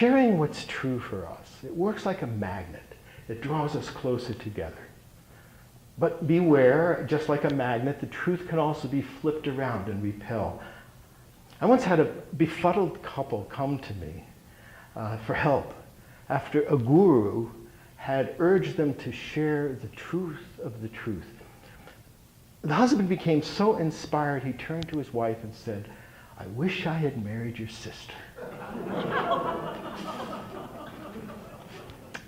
sharing what's true for us, it works like a magnet. It draws us closer together. But beware, just like a magnet, the truth can also be flipped around and repel. I once had a befuddled couple come to me for help after a guru had urged them to share the truth of the truth. The husband became so inspired, he turned to his wife and said, "I wish I had married your sister."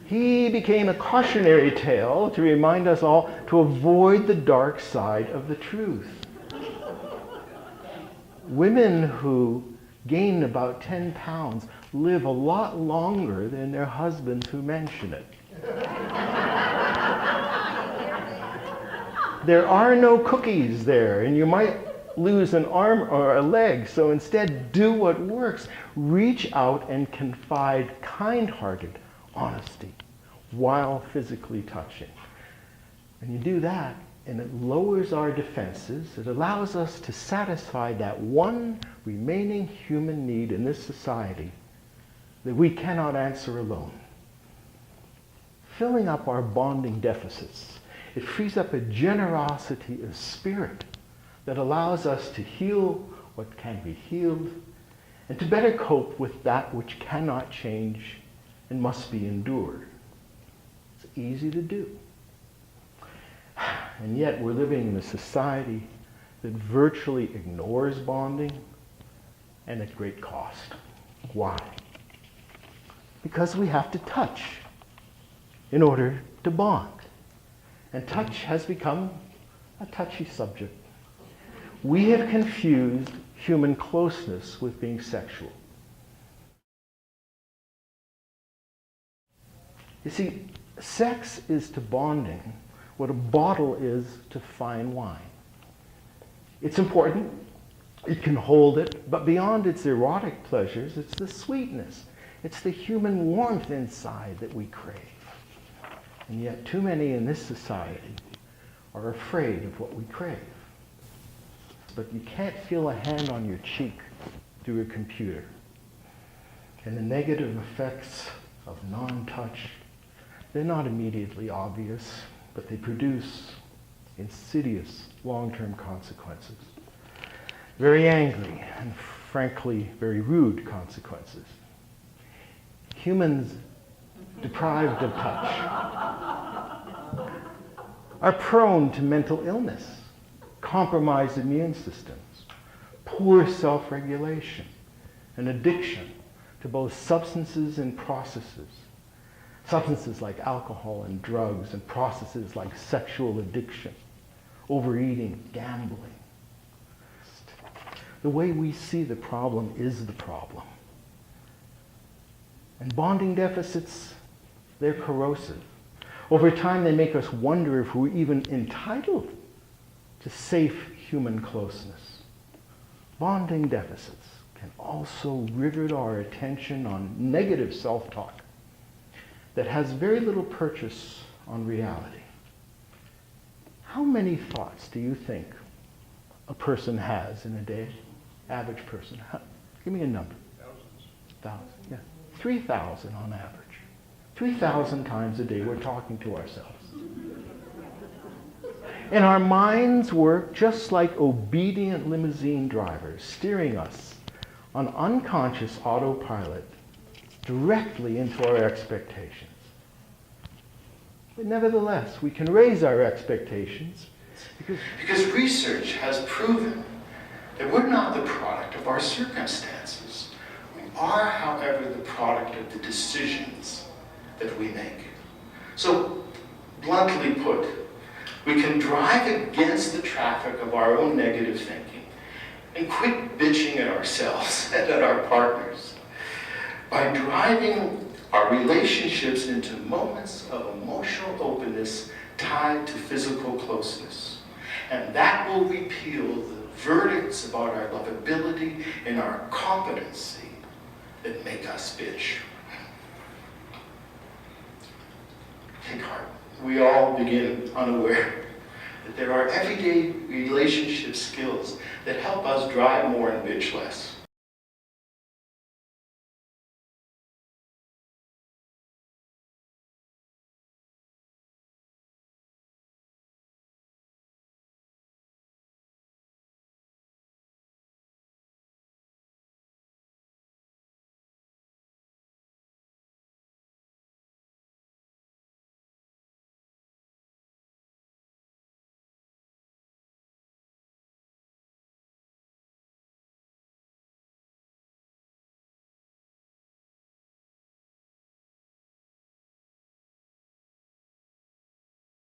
He became a cautionary tale to remind us all to avoid the dark side of the truth. Women who gain about 10 pounds live a lot longer than their husbands who mention it. There are no cookies there, and you might lose an arm or a leg, so instead do what works. Reach out and confide kind-hearted honesty while physically touching. And you do that, and it lowers our defenses. It allows us to satisfy that one remaining human need in this society that we cannot answer alone. Filling up our bonding deficits, it frees up a generosity of spirit that allows us to heal what can be healed and to better cope with that which cannot change and must be endured. It's easy to do. And yet we're living in a society that virtually ignores bonding and at great cost. Why? Because we have to touch in order to bond. And touch has become a touchy subject. We have confused human closeness with being sexual. You see, sex is to bonding what a bottle is to fine wine. It's important, it can hold it, but beyond its erotic pleasures, it's the sweetness, it's the human warmth inside that we crave. And yet too many in this society are afraid of what we crave. But you can't feel a hand on your cheek through a computer. And the negative effects of non-touch, they're not immediately obvious, but they produce insidious long-term consequences. Very angry and frankly very rude consequences. Humans deprived of touch are prone to mental illness, compromised immune systems, poor self-regulation, and addiction to both substances and processes. Substances like alcohol and drugs, and processes like sexual addiction, overeating, gambling. The way we see the problem is the problem. And bonding deficits, they're corrosive. Over time, they make us wonder if we're even entitled to safe human closeness. Bonding deficits can also rivet our attention on negative self-talk that has very little purchase on reality. How many thoughts do you think a person has in a day? Average person. Give me a number. Thousands, yeah. 3,000 on average. 3,000 times a day we're talking to ourselves. And our minds work just like obedient limousine drivers, steering us on unconscious autopilot directly into our expectations. But nevertheless, we can raise our expectations because research has proven that we're not the product of our circumstances. We are, however, the product of the decisions that we make. So, bluntly put, we can drive against the traffic of our own negative thinking and quit bitching at ourselves and at our partners by driving our relationships into moments of emotional openness tied to physical closeness. And that will repeal the verdicts about our lovability and our competency that make us bitch. Take heart. We all begin unaware that there are everyday relationship skills that help us drive more and bitch less.